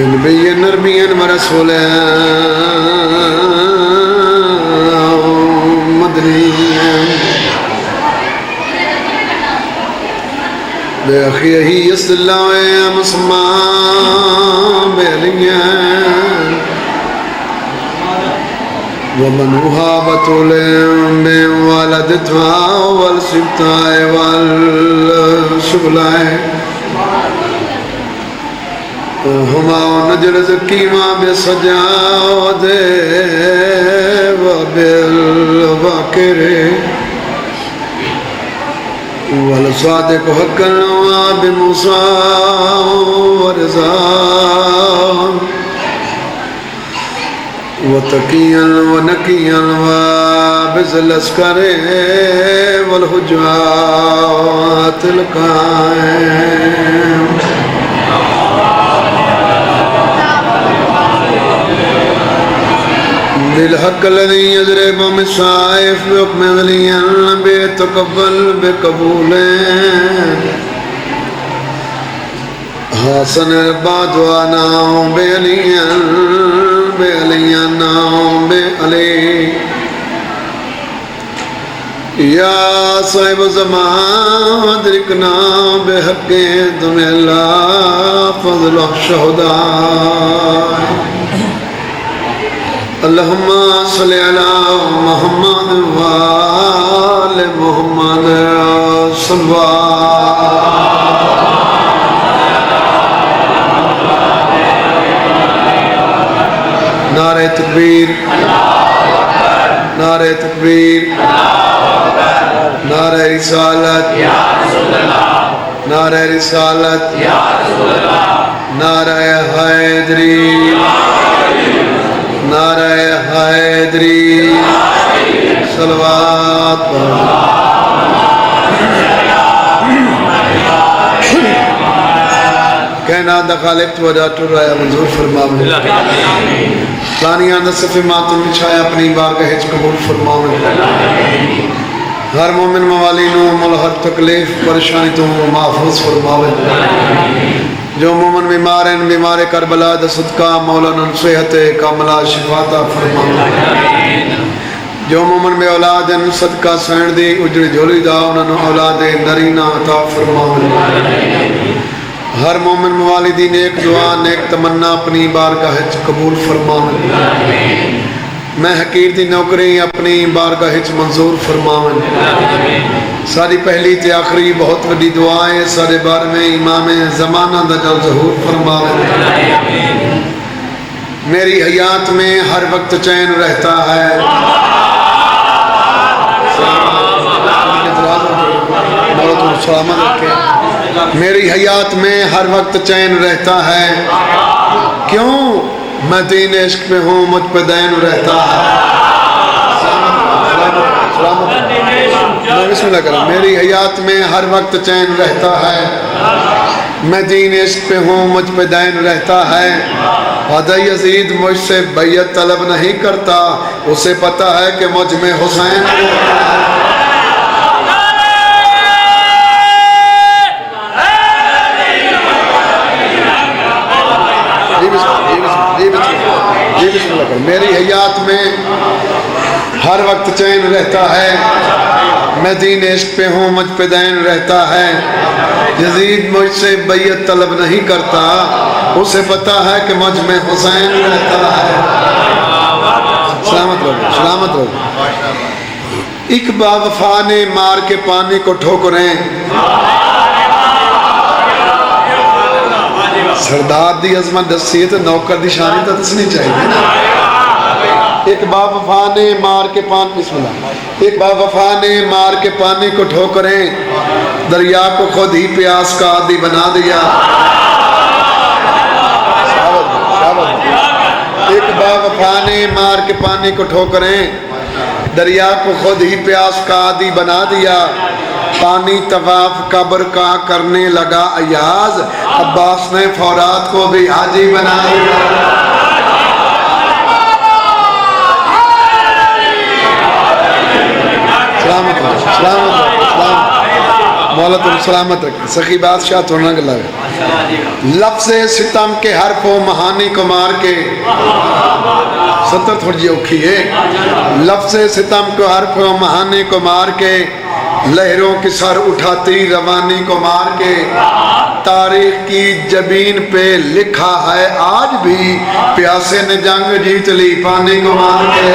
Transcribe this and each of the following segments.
بنبي نرميا ورسولا مدنيا بأخيه يسلع مصمى بأليا ومنوها بطول بولدتها والسبتاء والشغلاء هما نجر زكيما بسجاد وبالباكر والصادق حقا وبموسى ورزا وتقيا ونقيا وبذل الاسكر والحجات القائم بالحق الذي يضرب بالسيف بحكم وليا بيتقبل بقبوله حسن البعد وانا بعليا بعليا بعلي يا صاحب الزمان ادركنا بحق دم الله فضل الشهداء اللهم صل على محمد وآل محمد نعرہ تکبیر نعرہ تکبیر نعرہ رسالت نعرہ رسالت نعرہ حیدری نعرہ حیدری صلوات کہنا دا خالق تو وجہ ٹر رہا ہے منظور فرماؤں ثانیہ دا صفی ماتم بچھایا اپنی بارگاہ ہچ قبول فرماؤں ہر مومن موالینوں مل ہر تکلیف پریشانی تو محفوظ فرماؤں جو مومن بیمار ہیں بیمار کربلا دا صدقہ مولانا صحت کاملہ شفاعتہ فرماؤں جو مومن بے اولاد ہیں صدقہ سین دی اجڑ جھولی دا انہوں اولاد نرینہ عطا فرماؤں ہر مومن موالدی نیک دعا نیک تمنا اپنی بارگاہ قبول فرماؤں میں حقیر دی نوکری اپنی بارگاہ منظور فرماؤں ساری پہلی تے آخری بہت بڑی دعائیں سارے بار میں امام زمانہ دا جل ظہور فرماؤں میری حیات میں ہر وقت چین رہتا ہے سلامت رکھیں میری حیات میں ہر وقت چین رہتا ہے کیوں میں دین عشق پہ ہوں مجھ پہ دین رہتا ہے بسم اللہ کرم میری حیات میں ہر وقت چین رہتا ہے میں دین عشق پہ ہوں مجھ پہ دین رہتا ہے خواجہ یزید مجھ سے بیعت طلب نہیں کرتا اسے پتا ہے کہ مجھ میں حسین میری حیات میں ہر وقت چین رہتا ہے میں دین عشق پہ ہوں مجھ پہ دین رہتا ہے یزید مجھ سے بیعت طلب نہیں کرتا اسے پتا ہے کہ مجھ میں حسین رہتا ہے سلامت رہو سلامت رہو ایک با وفا نے مار کے پانی کو ٹھوکریں سردار دی عظمت دسی ہے تو نوکر دی شانی تو دسنی چاہیے نا ایک باپ وفا نے مار کے پانی بسم اللہ ایک باپ وفا نے مار کے پانی کو ٹھوکریں دریا کو خود ہی پیاس کا عادی بنا دیا ایک باپ وفا نے مار کے پانی کو ٹھوکریں دریا کو خود ہی پیاس کا عادی بنا دیا پانی طواف قبر کا کرنے لگا ایاز عباس نے فورات کو بھی حاجی بنا دیا سلامت رکھیں مولا تم سلامت رکھیں سخی بادشاہ توڑنا گلا ہے لفظ ستم کے حرف و مہانی کو مار کے، ستر تھوڑی اوکھی ہے، لفظ ستم کے حرف و مہانی کو مار کے، لہروں کی سر اٹھاتی روانی کو مار کے، تاریخ کی جبین پہ لکھا ہے آج بھی، پیاسے نے جنگ جیت لی پانی کو مار کے۔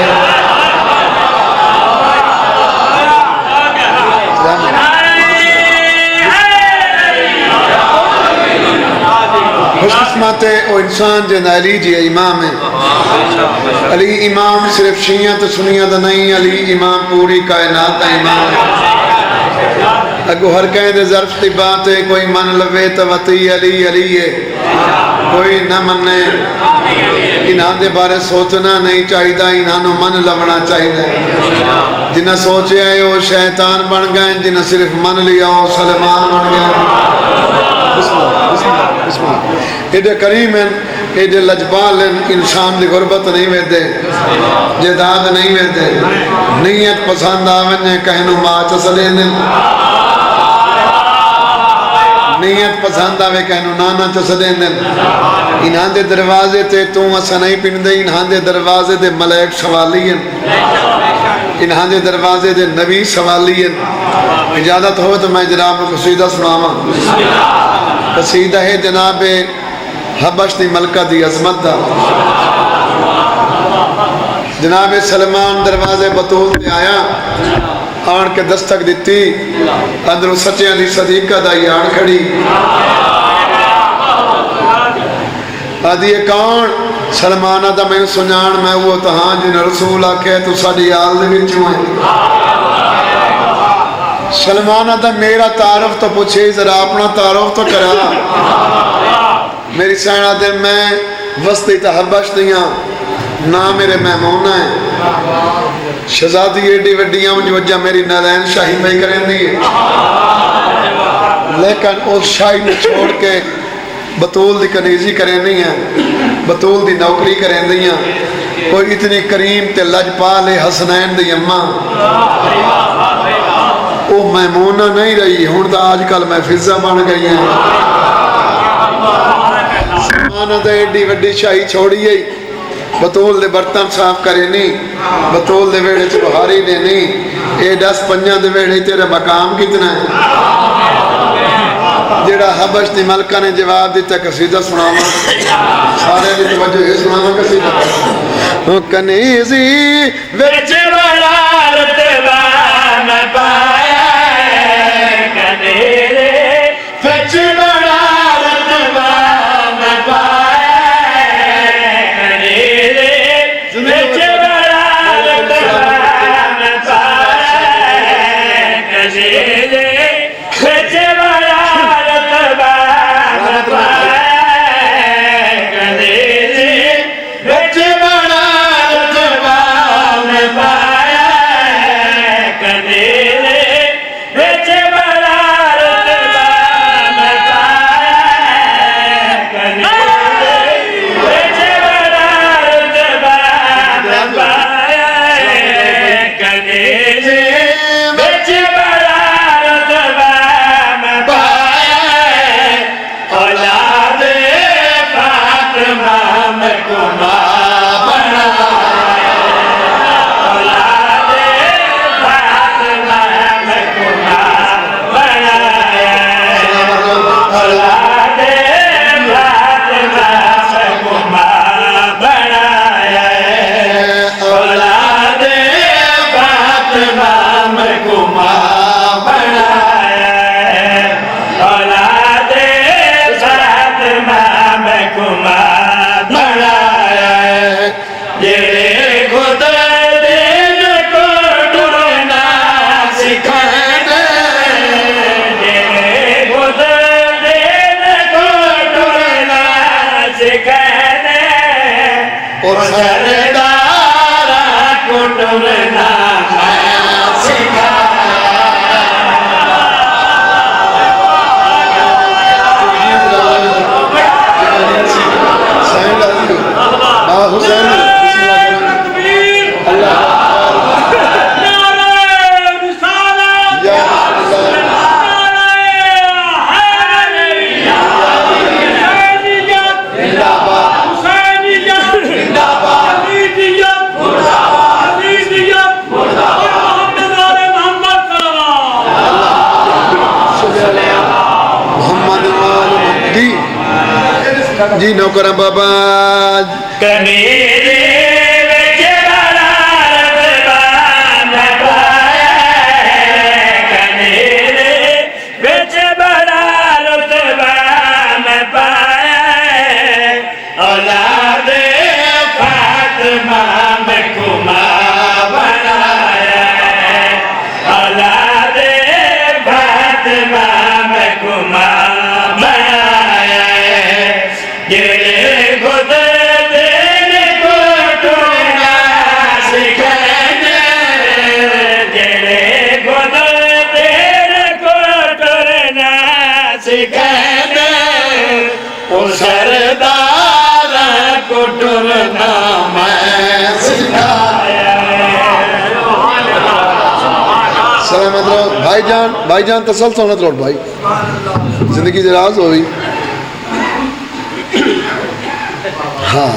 خوش قسمت ہے وہ انسان جن علی جی امام ہے۔ علی امام صرف شیعہ تو سنیہ تو نہیں، علی امام پوری کائنات کا امام ہے۔ اگو ہر کہیں دے ظرف دی بات ہے، کوئی من لوے تو وطی علی علی ہے، کوئی نہ مننے انہاں دے بارے سوچنا نہیں چاہیے، انہاں نو من لونا چاہیے۔ جنہ سوچے آئے وہ شیطان بن گئے، جنہ صرف من لیا وہ سلمان بن گئے۔ بسم اللہ ایڈے کریم ہیں، ایڈے لجبال ہیں، انسان دی غربت نہیں ویدے، جداد نہیں ویدے، نیت پسند آویں کہنو ماچ سلے دن، نیت پسند آوے کہنو نانا چسدے دن۔ انہاں دے دروازے تے تو اسا نہیں پندے، انہاں دے دروازے دے ملائک سوالی ہیں، انہاں دے دروازے دے نبی سوالی ہیں۔ اجازت ہو تو میں جناب قصیدہ سناواں۔ قصیدہ ہے جناب حبش دی ملکہ دی عظمت دا۔ جناب سلمان دروازے بطول تے آیا، آن کے دستک دیتی، اندروں سچیاں دی صدیقہ دا یان کھڑی۔ آدھی کون سلمانہ دا میں سنجان میں وہ تہاں جن رسول آکھے تو ساڑی آل دے بچوں ہیں۔ سلمانہ دا میرا تعارف تو پوچھے، ذرا اپنا تعارف تو کرا۔ میری سینہ دن میں وسطی تحبش دیاں، نہ میرے مہمونہ ہیں، شہزادی ایڈی وڈیاں جو وجہ میری نالین شاہی میں کریں دی، لیکن اس شاہی نے چھوڑ کے بطول دی کنیزی کریں نہیں ہیں، بطول دی نوکری کریں دی ہیں۔ کوئی اتنی کریم تے لجپال حسنین دی اماں وہ میمونہ نہیں رہی، ہون تا آج کل میں فضہ بن گئی ہیں۔ سلمانہ دا ایڈی وڈی شاہی چھوڑی ہے، بطول دے برتن صاف کرے نہیں، بطول دے ویڑے چھ بہاری دے نہیں، اے 10 پنجہ دے ویڑے تیرے مقام کتنا ہے۔ جیڑا حبش دی ملکہ نے جواب دیتا قصیدہ سناواں، سارے دی توجہ یہ سناواں قصیدہ۔ کنیزی وچ بڑا رتبہ میں پایا ہے، کنیزی وچ بڑا رتبہ میں پایا ہے، کنیزی وچ بڑا رتبہ میں پایا ہے، کنیزی وچ بڑا رتبہ میں پایا ہے، کنیزی وچ بڑا رتبہ میں پایا ہے، کنیزی وچ بڑا رتبہ میں پایا ہے، کنیزی وچ بڑا رتبہ میں پایا ہے، کنیزی وچ بڑا رتبہ میں پایا ہے، اولاد فاطمہ میں کماں بنایا ہے، اولاد فاطمہ میں کماں بنایا ہے، اولاد فاطمہ میں کماں بنایا ہے، اولاد فاطمہ میں کماں بنایا ہے، اولاد فاطمہ میں کماں بنایا ہے، جیڑے خود دین کو ٹرنا سکھائیں دے، جیڑے خود دین کو ٹرنا سکھائیں دے، اور سردارہ کو ٹرنا سکھائیں حسین اللہ یا اللہ جی نوکر بابا کمیرے وچ بڑا رتبہ میں پایا ہے، کمیرے وچ بڑا رتبہ میں پایا ہے، اولاد فاطمہ میں کما بنایا ہے، اولاد فاطمہ میں کما بنایا ہے، جڑے خود دینے کو ٹونا سکھائیں، جڑے خود دینے کو ٹونا سکھائیں، وہ سردار کو ٹرنا میں سکھایا ہے۔ سلامت رہو بھائی جان تسلسل نہ توڑ بھائی، زندگی دراز ہوئی۔ ہاں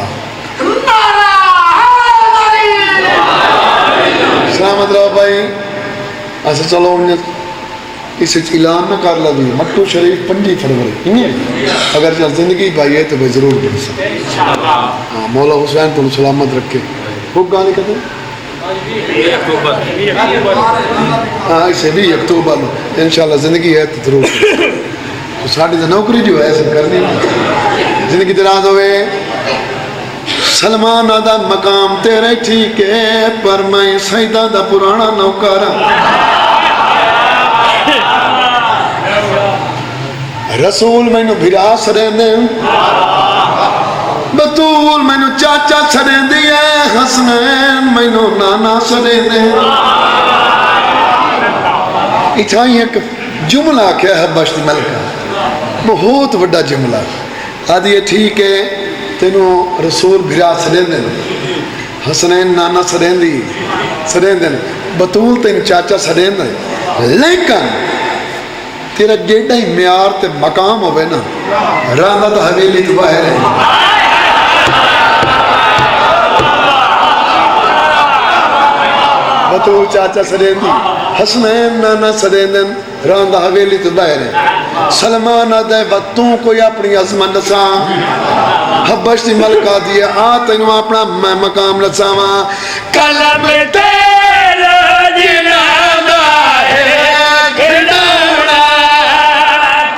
سلامت رہو بھائی۔ ایسا چلو اس اعلان نہ کر لا دی مٹو شریف 5 فروری اگر چل زندگی بھائی ہے تو بھائی ضرور پڑھ سکتے۔ ہاں مولا حسین تو سلامت رکھے۔ خوب گانے کہتے ہیں ہاں اسے بھی اکتوبر میں انشاءاللہ زندگی ہے تو ضرور تو ساڑھے سے نوکری جو ہے ایسے کرنی زندگی دراز ہوئے۔ سلمان دا مقام تیرے ٹھیک ہے پر میں سیدہ دا پرانا نوکر، رسول میں نو بھرا سرے بطول میں نو چاچا سرے دیا، حسنین میں نو نانا سرے دے۔ اتھائی ایک جملہ کیا ہے بشت ملکہ بہت بڑا جملہ آدھی ہے ٹھیک ہے تینوں رسول بھرا سرے دے، حسنین نانا سرے دے، بطول تین چاچا سرے دے، لیکن تیرا جیڑا ہی معیار تے مقام ہوئے نا راندہ تو حویلی تو باہر ہے۔ بطول چاچا سریندی، حسنین نانا سریندن، راندہ حویلی تو باہر ہے۔ سلمان دے وقتوں کوئی اپنی عظمت نسان حبشتی ملکہ دیئے آتنو اپنا مقام نساواں قلم تیرا جنادہ ہے کھڑونا،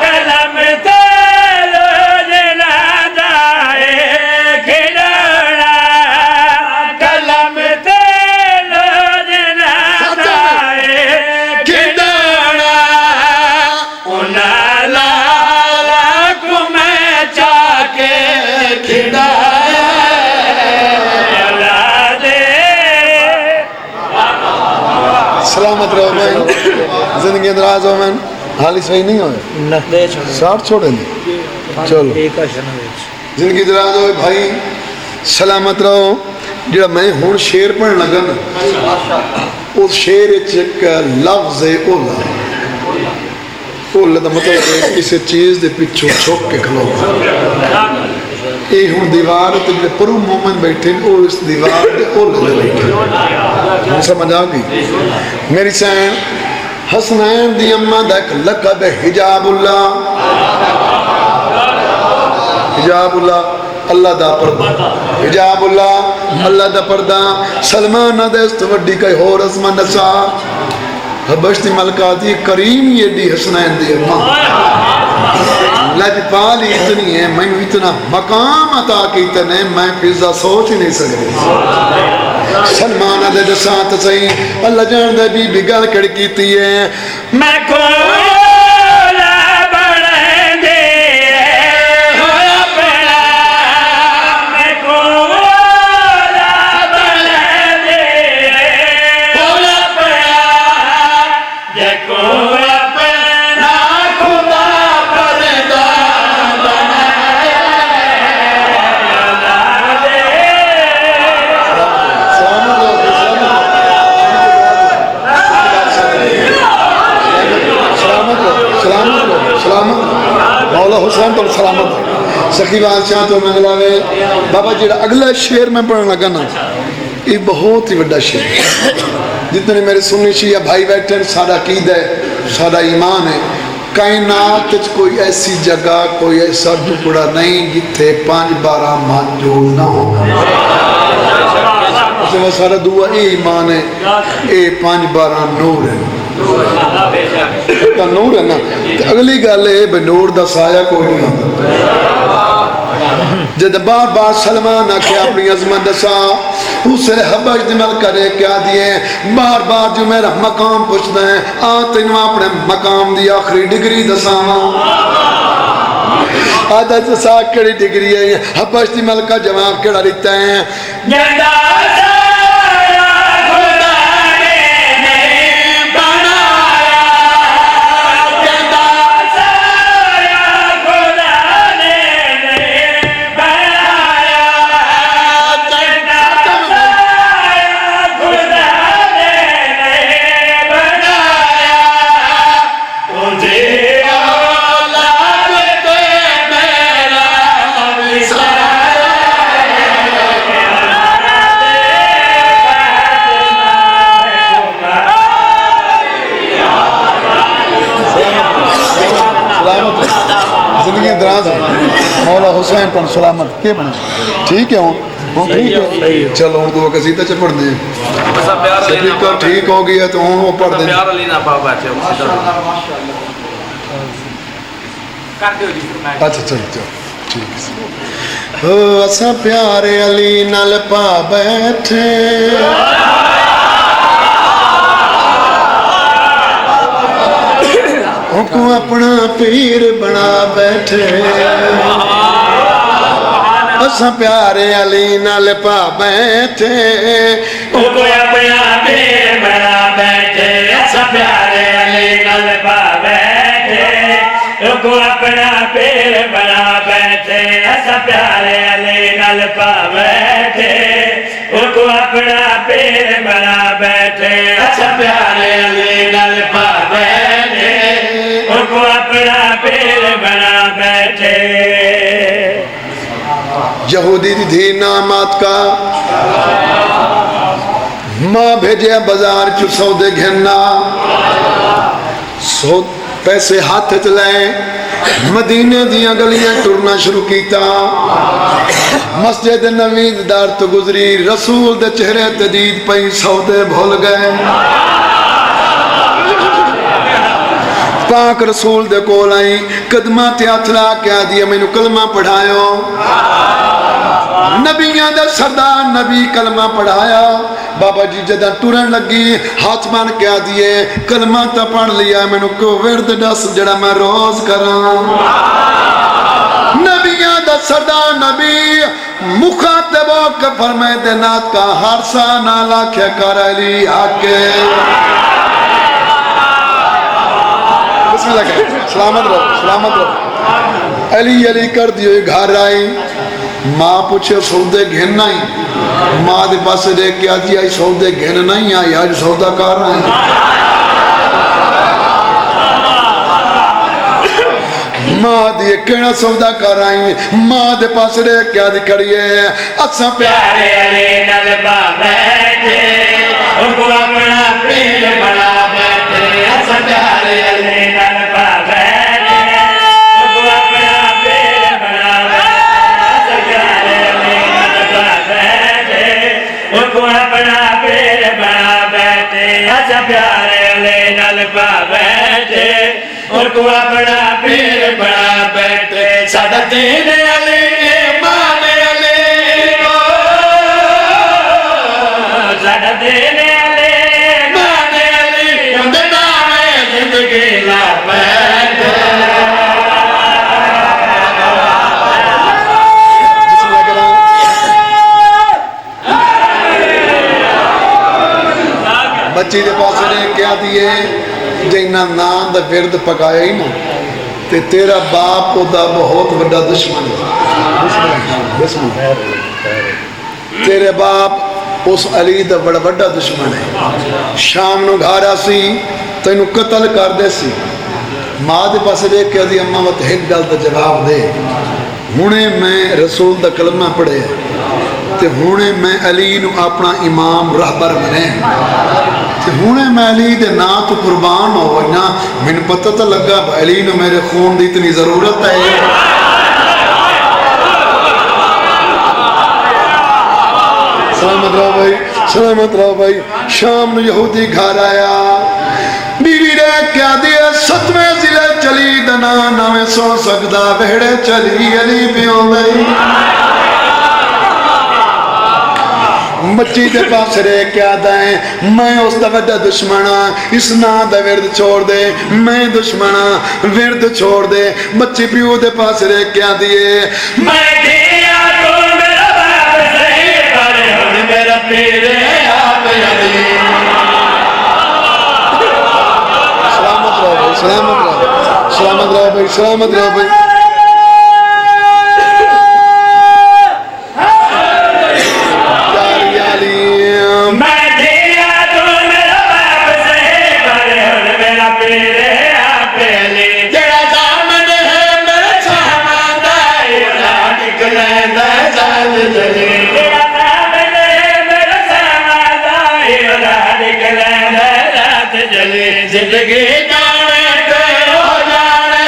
قلم تیرا جنادہ ہے کھڑونا، قلم تیرا جنادہ ہے کھڑونا، انہاں لالا کو میں چاکے کھڑایا سلامت رہو بھائی، زندگی اندراز ہو میں حالی صحیح نہیں ہوئے ساتھ چھوڑیں دیں چلو زندگی دراز ہوئے بھائی سلامت رہو۔ جڑا میں ہون شیر پڑھن لگا نا اس شیر ایک لفظ ہے اولا، اولا دا مطلب ہے کسی چیز دے پچھو چھوک کے کھلو اے ہون دیوار تے جڑے پرو مومن بیٹھے او اس دیوار دے اولا دے بیٹھے ہوں سمجھ آگئی۔ میری سین حسنین دی اممہ دا ایک لقب ہے حجاب اللہ، حجاب اللہ اللہ دا پردہ، حجاب اللہ اللہ دا پردہ۔ سلمان دے اس توڑی کئی ہو رزمہ نسا حبشتی ملکہ دی کریم یہ دی حسنین دی اممہ لجپالی اتنی ہے میں اتنا مقام عطا کی اتنے میں فضا سوچ ہی نہیں سکتے۔ سلمان دے دسات صحیح اللہ جان دے بی گل کڑ کیتی ہے میں کولا بڑھیں دے ہویا پڑا، میں کولا بڑھیں دے ہویا پڑا، جے کولا پڑھنا خدا پردہ بنایا اللہ دے۔ مولا حسین تو سلامت سخی بادشاہ تو میں ملاوے بابا جیڑا اگلا شعر میں پڑھنے لگا نا یہ بہت ہی بڑا شعر جتنے میرے سنی شیعہ بھائی بیٹھے ہیں سارا عقیدہ ہے سارا ایمان ہے کائنات وچ کوئی ایسی جگہ کوئی ایسا ٹکڑا نہیں جتھے 5-12 من جوڑ نہ ہو سارا دعا اے ایمان ہے اے 5-12 نور ہے نور ہے نا اگلی گل ہے بے نور دا سایہ کوئی نہیں ہوتا جد بار بار سلمان آکے اپنی عظمت دسا اسے حبش دمل کرے کیا دیے بار بار جو میرا مقام پوچھتا ہے تینوں اپنے مقام دی آخری ڈگری دسا آدھا دسا کڑی ڈگری ہے حبش دمل کا جواب کڑا لیتا ہے مولا حسین پر سلامت کے بنے ٹھیک ہے ہوں ٹھیک ہے چلو ہوں دو قصیدہ چ پڑھ دیں سپیکر ٹھیک ہو گیا تو ہوں پڑھ دیں اچھا چلو چلو ٹھیک ہے اسا پیارے علی نال پا بیٹھے کو اپنا پیر بنا بیٹھے اسا پیارے علی نال پا بیٹھے کو اپنا پیر بنا بیٹھے اسا پیارے علی نال پا بیٹھے کو اپنا پیر بنا بیٹھے اسا پیارے علی نال پا بیٹھے کو اپنا پیر بنا بیٹھے اسا پیارے علی نال پا بیٹھے کو اپنا پیر بنا بیٹھے یہودی دی دھی نامات کا ماں بھیجے بازار چو سودے گھننا پیسے ہاتھ چلائیں مدینے دیاں گلیاں ٹرنا شروع کیتا مسجد نوید دار تو گزری رسول دے چہرے تدید پئی سودے بھول گئے پاک رسول دے کول آئی قدمہ تیاتھلا کیا دیا میں نے کلمہ پڑھائیو نبیاں دے سردار نبی کلمہ پڑھایا بابا جی جدہ ٹورن لگی ہاتھ مان کیا دیے کلمہ تا پڑھ لیا میں نے کو ورد ڈس جڑا میں روز کران نبیاں دے سردار نبی مخاطبوں کے فرمائے دینات کا ہرسا نالا کیا کر علی آکے بسم اللہ کہا سلامت رہو علی علی کر دیو گھر آئی ماں پوچھے سودے گھن نہیں ماں دے پاس دے کیا دیا سودے گھن نہیں آئی آج سودا کار رہے ماں دے کہنا سودا کار آئی ماں دے پاس دے کیا دی کریے اسا پیارے علی نال پا بیٹھے ان کو اپنا پیر بنا بیٹھے اسا پیارے علی نال پا بیٹھے ان کو اپنا پیر بنا بیٹھے اسا پیارے علی نال پا بیٹھے ان کو اپنا پیر بنا بیٹھے اسا پیارے علی نال پا بیٹھے ان کو اپنا پیر بنا بیٹھے ساڈا دین علی ایمان علی ساڈا دین علی ایمان علی اندے نام زندگی لا بیٹھے بچی دے پاس نے کیا دیے جینا نام دا ورد پکایا ہی نا تے تیرا باپ او دا بہت بڑا دشمن ہے تیرے باپ اس علی دا بڑا بڑا دشمن ہے شام نو گھارا سی تینو قتل کر دے سی ماں دے پاس دیکھ کے دی اماں مت ایک گل دا جواب دے ہونے میں رسول دا کلمہ پڑھے تے ہونے میں علی نو اپنا امام رہبر بنے کہ ہونے میں علی دے نا تو قربان ہو نا من پتہ تو لگا علی نے میرے خون دی اتنی ضرورت ہے سلامت رہو بھائی سلامت رہو بھائی شام نو یہودی گھر آیا بیوی رہ کیا دیا 7ویں ضلع چلی دنا نویں سو سکدا بہڑے چلی علی پیوں بھائی بچی دے پاس رہ کیا دائیں میں اس دا وڈا دشمنا اس نا دا ورد چھوڑ دے میں دشمنا ورد چھوڑ دے بچی پیو دے پاس رہ کیا دیے میں دیا تو میرا باپ صحیح پر ہن میرا پیرے آپ علی سلامت رہو بھائی سلامت رہو سلامت رہو بھائی سلامت رہو بھائی زندگی جانے تے ہو جانے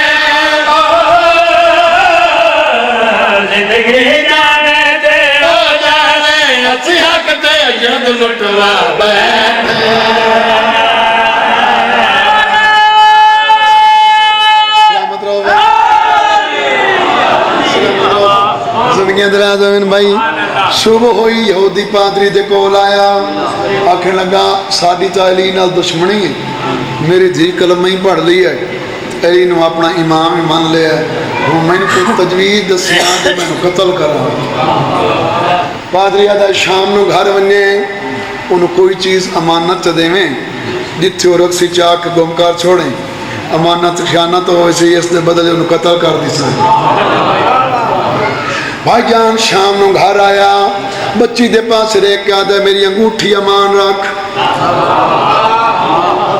زندگی جانے تے ہو جانے اسی حق تے جد لٹوا بیٹھے سلامت رہو زندگی دراز امین بھائی صبح ہوئی یہودی پادری دے کول آیا آکھیں لگا ساڈی تا علی نال دشمنی ہے میری دھی کلمہ ہی پڑھ لی ہے علی نو اپنا امام ہی مان لیا ہے وہ میں نے کوئی تجویز دسیا کہ میں نے قتل کرا پادری آدھا شام نو گھر ونجے انہوں کوئی چیز امانت چا دے میں جتھے وہ رکسی چاک گمکار چھوڑیں امانت خیانت ہو اسے اس دے بدلے انہوں قتل کر دی سائیں بھائی جان شام نو گھر آیا بچی دے پاس رہ کے آدھا میری انگوٹھی امان رکھ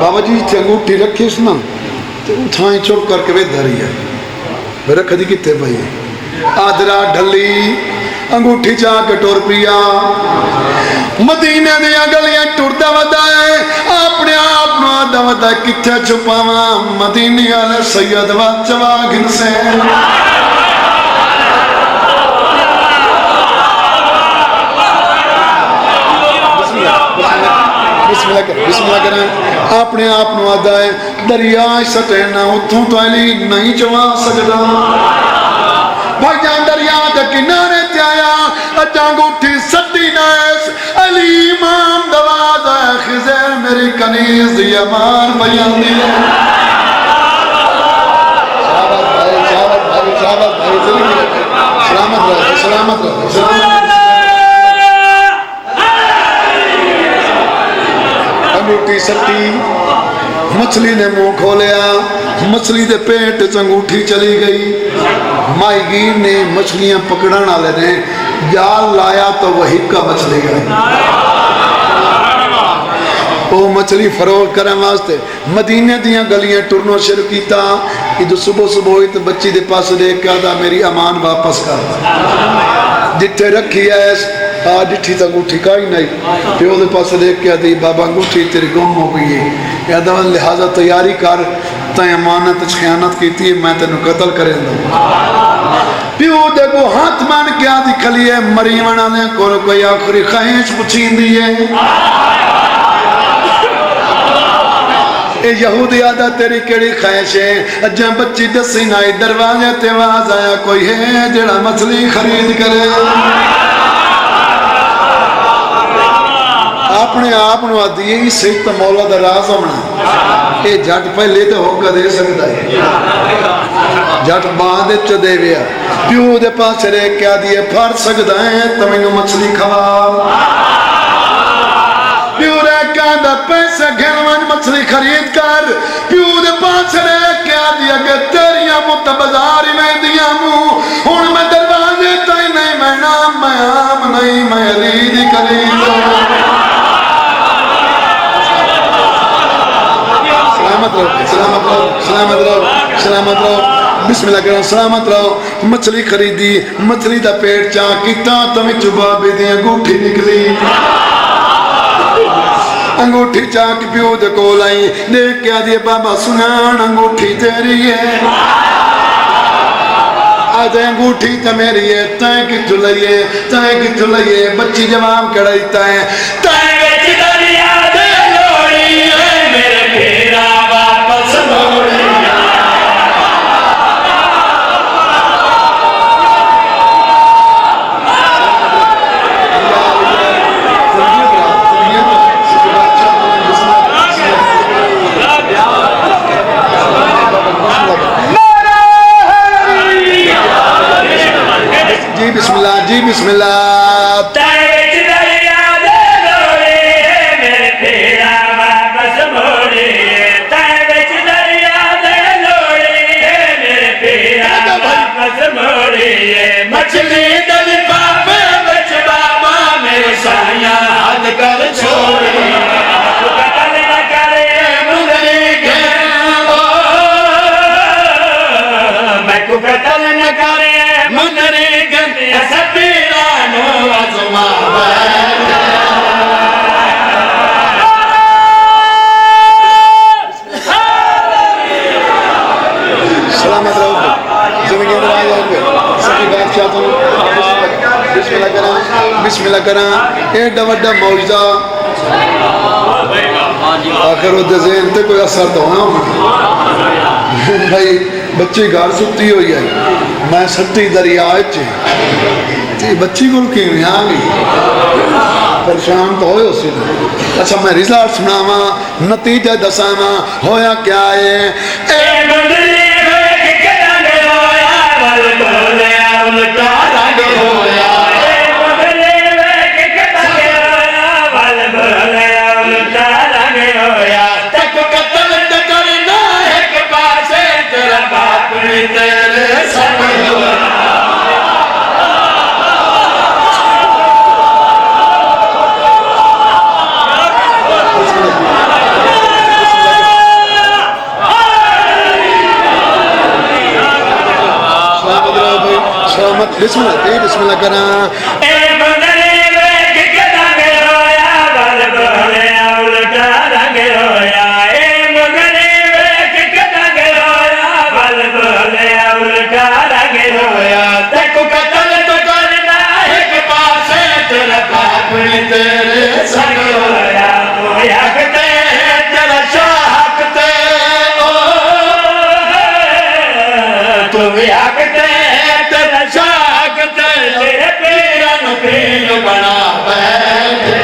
بابا جی تے انگوٹھی رکھی اس نا تو اٹھائیں چوک کر کے بے دھری ہے میں رکھ دی کتے بھائی آدھرا ڈھلی انگوٹھی چاہ کے ٹور پیا مدینہ دیا گلیاں ٹورتا ودا ہے اپنے آپ نو آدھا ودا کتے چھپاوا مدینہ علیہ سید واچوا گھن سے بسم اللہ کریں اپنے آپ نو آدھا ہے دریائے سٹینا اتھوں تو علی نہیں چوا سکتا بھائی جان دریا دے کنارے تے آیا اچانگوٹھی سٹی نائس علی امام دواز ہے خزیر میری کنیز دی امان بیان دی شہابت بھائی سلامت رہے سلامت رہے انگوٹھی سٹی مچھلی نے منہ کھولیا مچھلی دے پیٹ انگوٹھی چلی گئی مائی گیر نے مچھلیاں پکڑن والے نے جال لایا تو وہی کا مچھلی گئی وہ مچھلی فروغ کرنے واسطے مدینے دیاں گلیاں ٹرنوں شروع کیتا کہ جو صبح ہوئی تو بچی دے پاس دیکھ کے آدھا میری امان واپس کر جتھے رکھی ہے ڈٹھی تا انگوٹھی کائی نہیں پیو دے پاس دیکھ کے آدھی بابا انگوٹھی تیری گم ہو گئی ہے یاد لہذا تیاری کر تائیں امانت خیانت کیتی ہے میں تینوں قتل کریں دوں پیو دے کو ہاتھ مان کے آدھی کھلی ہے مریمن آنے کو کوئی آخری خواہش پچھین دی ہے اے یہودی آدھا تیری کیڑی خواہش ہے اجاں بچی دسی نائی دروازے تیواز آیا کوئی ہے جڑا مچھلی خرید کرے اپنے آپ نو آدھی ہے صحیح تو مولا دا راز ہونا اے جٹ پہلے تو ہوگا دے سکتا ہے جٹ باندھے چو دے ویا پیو دے پاس رہ کیا دیئے پھار سکتا ہے تمہیں مچھلی کھوا پیو رہ کیا دا پیسے گھنوان مچھلی خرید کر پیو دے پاس رہ کیا دیئے کہ تیریاں متبزاری میں دیا مو ہون میں دروازے تائی نہیں میں نام میں آم نہیں میں ریدی کرید سلامت رہو سلامت رہو بسم اللہ کرو سلامت رہو مچھلی خریدی مچھلی دا پیٹ چاہ کیتا تمہیں چبا بھی دیا گوٹھی نکلی انگوٹھی چاک پیو دے کول آئی دیکھ کے آدھی بابا سنان انگوٹھی تیری ہے آدھے انگوٹھی تا میری ہے تائیں کتھو لئیے بچی جواب کڑائی تائیں وچ دریا دے لوڑی ہے میرے پھیرا واپس موڑی جی بسم اللہ وچ دریا دے لوڑی ہے میرے پھیرا واپس موڑی وچ دریا دے لوڑی ہے میرے پھیرا واپس موڑی مچھلی دل پاپے وچ بابا میرے سایاں حد کر چھوڑی قتل نہ کرے منگری کے میں کو قتل نہ کرے منگری کے سپیرانو عظمہ سلامت رہو زندگی میں آئے جاؤ گے سبھی بات چاہتا ہوں بسم اللہ کرنا ایڈا وڈا موجزہ آخر وہ ذہن تے کوئی اثر تو ہونا بھائی بچی گھر سکتی ہوئی ہے میں سٹی دریا چی بچی کو کیوں آ گئی پریشان تو ہوئے اسی نے اچھا میں ریزلٹ سناوا نتیجہ دساوا ہویا کیا ہے اے مندلی ہوئے کہ رنگ ہویا ول بولیا الٹا رنگ ہویا اے مندلی ہوئے کہ رنگ ہویا ول بولیا الٹا رنگ ہویا تک قتل کرنا ایک پاسے تیرا باپ بھی تیرے سنگ ہویا بسم اللہ کرنا اے مندلی ہوئے کہ رنگ ہویا ول بولیا الٹا رنگ ہویا اے مندلی ہوئے کہ رنگ ہویا ول بولیا الٹا رنگ ہویا تک قتل تو کرنا ایک پاسے تیرا باپ بھی تیرے سنگ ہویا تو حق تے تیرا شاہ حق تے تو حق تے تیرا شاہ حق تے تیرے پیرن پیر بنا بیٹھے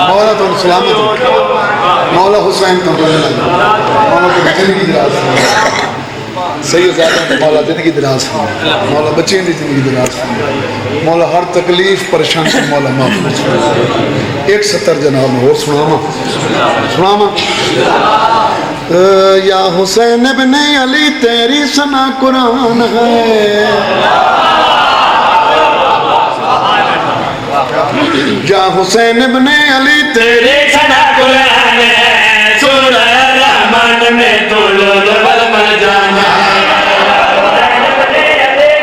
مولا تو سلامت مولا حسین تو مولا کو زندگی دراز صحیح زیادہ مولا زندگی دراز مولا بچیں دی زندگی دراز مولا ہر تکلیف پریشان سے مولا محفوظ ایک 70 جناب اور سناما یا حسین ابن علی تیری ثنا قرآن ہے یا حسین ابن علی تیرے ثنا قرآن ہے سورہ رحمان میں تو لول والمر جان ہے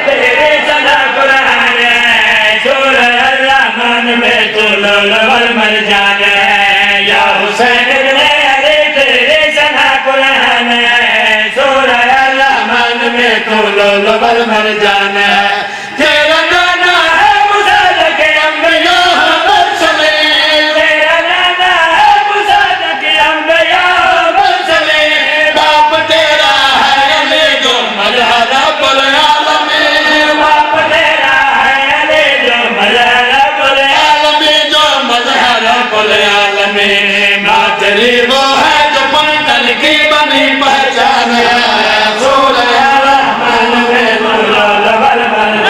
تیرے ثنا قرآن ہے سورہ رحمان میں تو لول والمر جان ہے یا حسین ابن علی تیرے ثنا قرآن ہے سورہ رحمان میں تو لول والمر جان ہے تیرا نانا ہے مصادق انبیاء مرسلین تیرا نانا ہے مصادق انبیاء مرسلین باپ تیرا ہے علی جو مظہر رب العالمین باپ تیرا ہے علی جو مظہر رب العالمین جو مظہر رب العالمین ماں تیری وہ ہے جو پنٹن کی بنی پہچان ہے سورہ رحمان میں لول والمر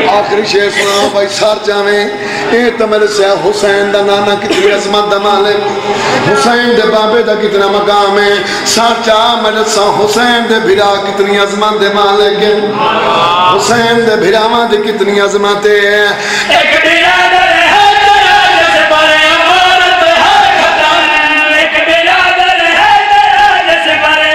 آخری شیر سنا بھائی سار جاویں اے تو میرے سے حسین دا نانا کتنی عظمت دا مالک حسین دے بابے دا کتنا مقام ہے سار چاہ میرے سے حسین دے بھرا کتنی عظمت دے مالک ہے حسین دے بھراواں دے کتنی عظمت ہے ایک برادر ہے تیرا جس پر عمارت ہے ختم ایک برادر ہے تیرا جس پر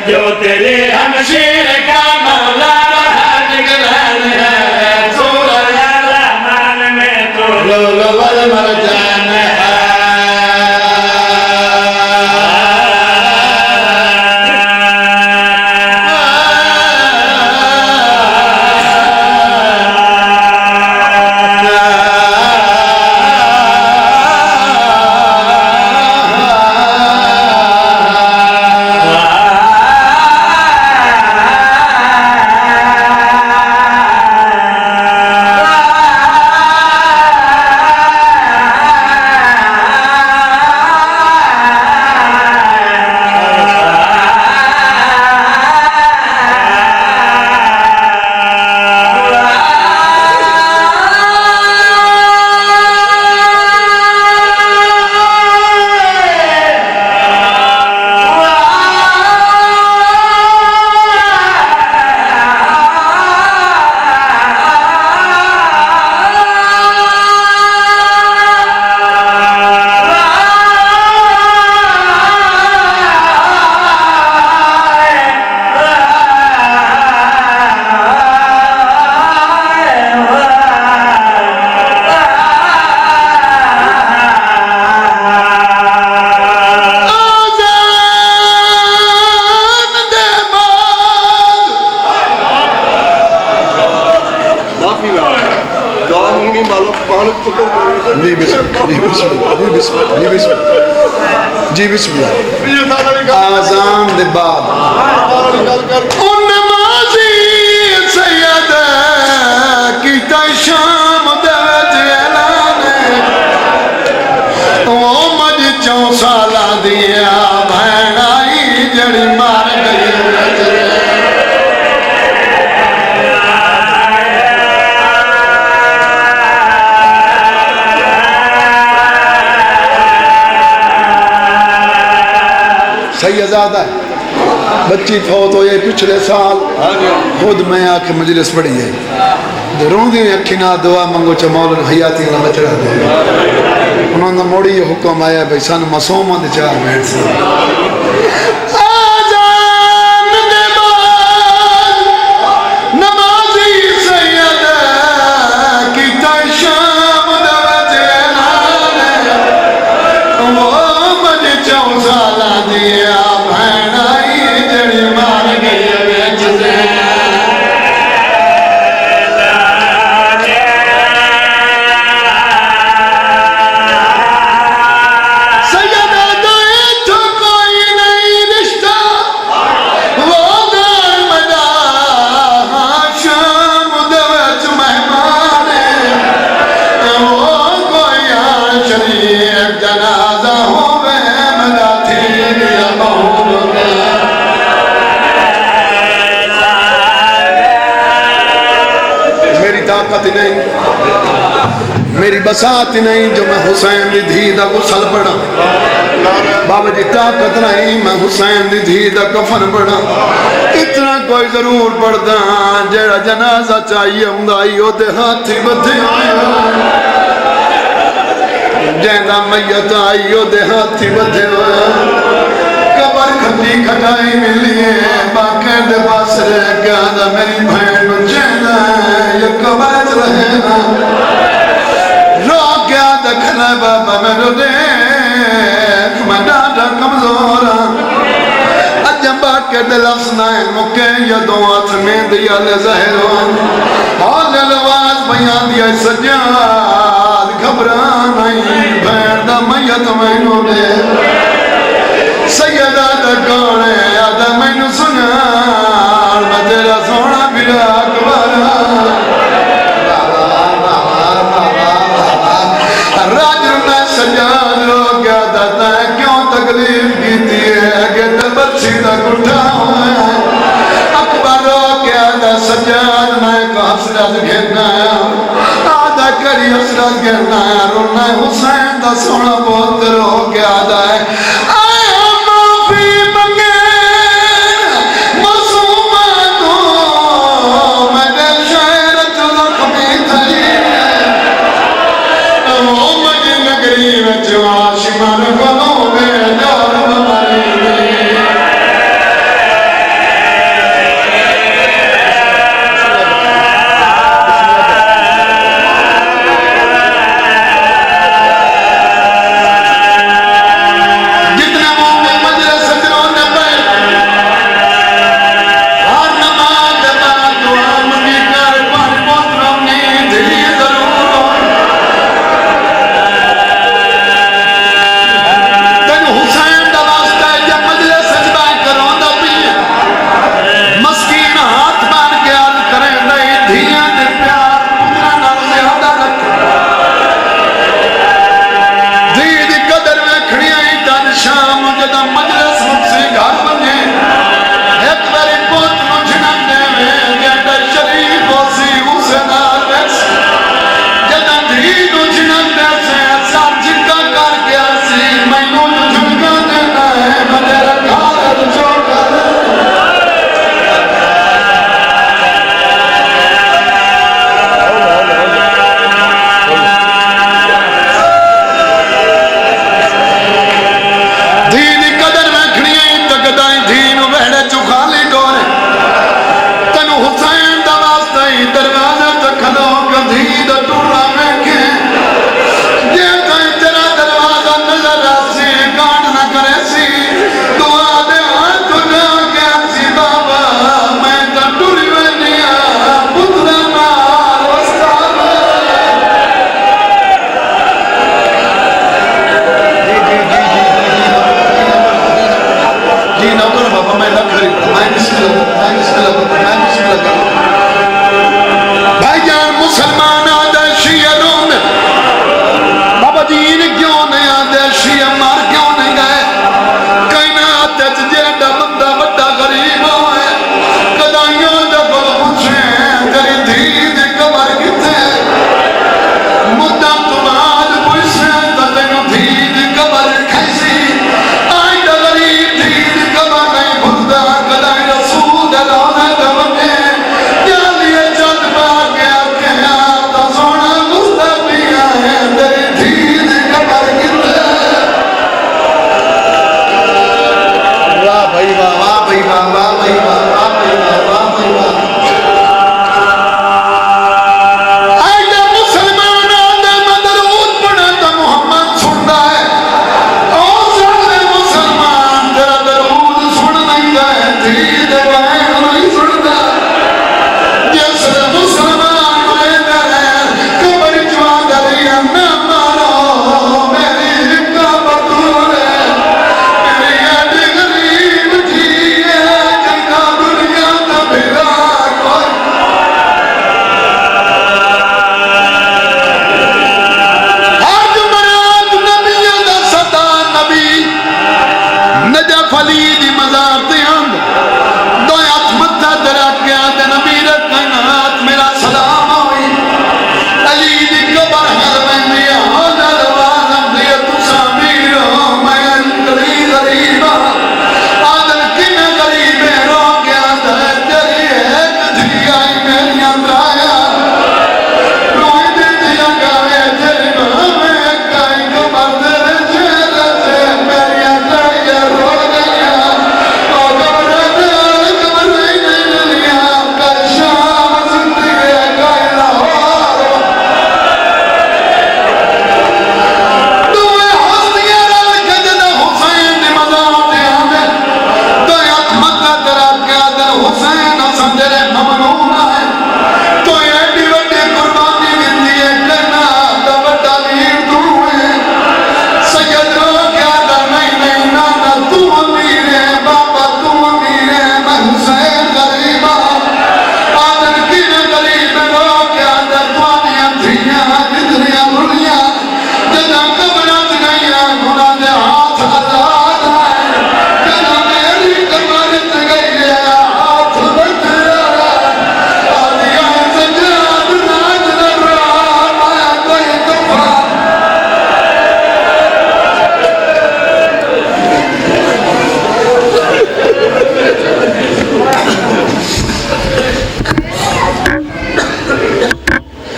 جو تیرے ہمشیر کا مولا رہا نگران ہے سورہ الرحمن میں تو لولو والمرجان ہے جی بسم اللہ آزان دے بعد ان نمازی سید کیتا شام دیت اعلانے وہ مجھ 4 سالہ دیا بہن آئی جڑی مار گئی سیدزادہ ہے بچی فوت ہوئے پچھلے سال خود میں آکے مجلس پڑھی ہے رون دی اکھینا دعا منگو چا مولا حیاتی نہ بچ رہا دے انہوں نے موڑی یہ حکم آیا بھئی سان مسومہ دے 4 منٹ سے آزان دے بعد نمازی سید کیتا شام دوت اعلانے وہ مجھے 4 سالہ دیا بہن آئی جڑی مار گئی بیچ سے سیدہ دائیں تو کوئی نہیں رشتہ وہ دار مدا شام دوت مہمان وہ کوئی شریف جنازہ ہو مدا تھی یا بہول میری طاقت نہیں میری بسات نہیں جو میں حسین دی دھی دا غسل پڑھا بابا جی طاقت نہیں میں حسین دی دھی دا کفن پڑھا اتنا کوئی ضرور پڑھدا جیڑا جنازہ چاہیے ہمدائی ہو دے ہاتھی بدھے جیندہ میت آئی ہو دے ہاتھی بدھے قبر کھٹی کھٹائی ملی ہے باقر دے پاس رہ گیا دا میری بھین جیندہ ہے یہ قبر رہے نا رو گیا دکھنا بابا میں رو دیکھ میں ڈاڈا کمزورا اجم باقر دے لفظ نائن مکے یا دو ہاتھ میں دیا لے ظاہروان حال الواز بیان دیا سجاد گھبران آئی بھین دا میت میں نو دے سیدہ دا کونے آدھا میں نو سنا میں تیرا سونا بھیرا اکبارا راجر میں سجاد رو گیا داتا ہے کیوں تکلیف کیتی ہے کہ دبر سیدھا کٹھا ہوئے اکبر رو گیا دا سجاد میں کو حسرت گھرنا ہے آدھا کری حسرت گھرنا ہے رونا ہے حسین دا سونا بہت رو گیا دا ہے بھائی جان مسلمان آدھے شیعہ روم بابا دین کیوں نہیں آدھے شیعہ مار کیوں نہیں گئے کائنات جیڑا بندہ بڑا غریب ہوئے کدائیوں دا گل پوچھے تیری دھی دی قبر کتے مدہ تمہاد پوچھے تا تینوں دھی دی قبر کھیسی آئی دا غریب دھی دی قبر نہیں بھلدا کدائی رسول دا روزہ دا بنے یا لیے جد پاک گیا کہا تا سونا مستقبیہ ہے تیری دھی دی قبر کتے واہ بھائی واہ واہ بھائی واہ واہ بھائی واہ واہ بھائی واہ واہ بھائی واہ آئیے مسلمان آدھے مدرود پڑھے تو محمد سنتا ہے اور سارے مسلمان تیرا درود سن نہیں گئے دید بہن نہیں سنتا جس مسلمان ہوئے درے قبر جوا دریا نہ مارو میری قبر دور ہے میری اڈ غریب تھی ہے جنہ دنیا کا بھیرا کوئی ہر جمعرات نبیوں دا ستا نبی نجف علی دی مزار تے ہم دو ہاتھ متھا درک گیا تے نبی رکھنات میرا سلام ہوئی علی دی قبر ہر میں ہو دروازم دے تسا میرو میں علی غریب آدم کن غریب رو گیا دے تیری ایک دھی آئی میری اندرایا روئی دے دیا گاوے تیری میں کائی قبر دے جیل سے میری اندرایا رو گیا اور قبر دے قبر نہیں لیا کل شام زندگی کائی لاہور دوئے ہستیاں رل کے جدہ حسین دی مزار دے آنے دوئے ہاتھ متہ درک گیا دے حسین حسن تیرے ممنون آئے تو ایڈی وڈی قربانی دیتی ہے کرنا دا بڑا ویر تو ہے سید رو کیا دا نہیں نانا تو امیر ہے بابا تو امیر ہے میں حسین غریبا آدم کن غریب رو کیا دا توانیاں دھیاں جتنیاں رلیاں جدہ قبرات نہیں گناہ دے ہاتھ آزاد آئے جدہ میری قبرت گئی ہے ہاتھ بچے آدھیاں سجاد ناج نرا مایا کوئی کفا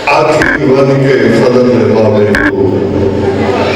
آج کی وادی کے فضل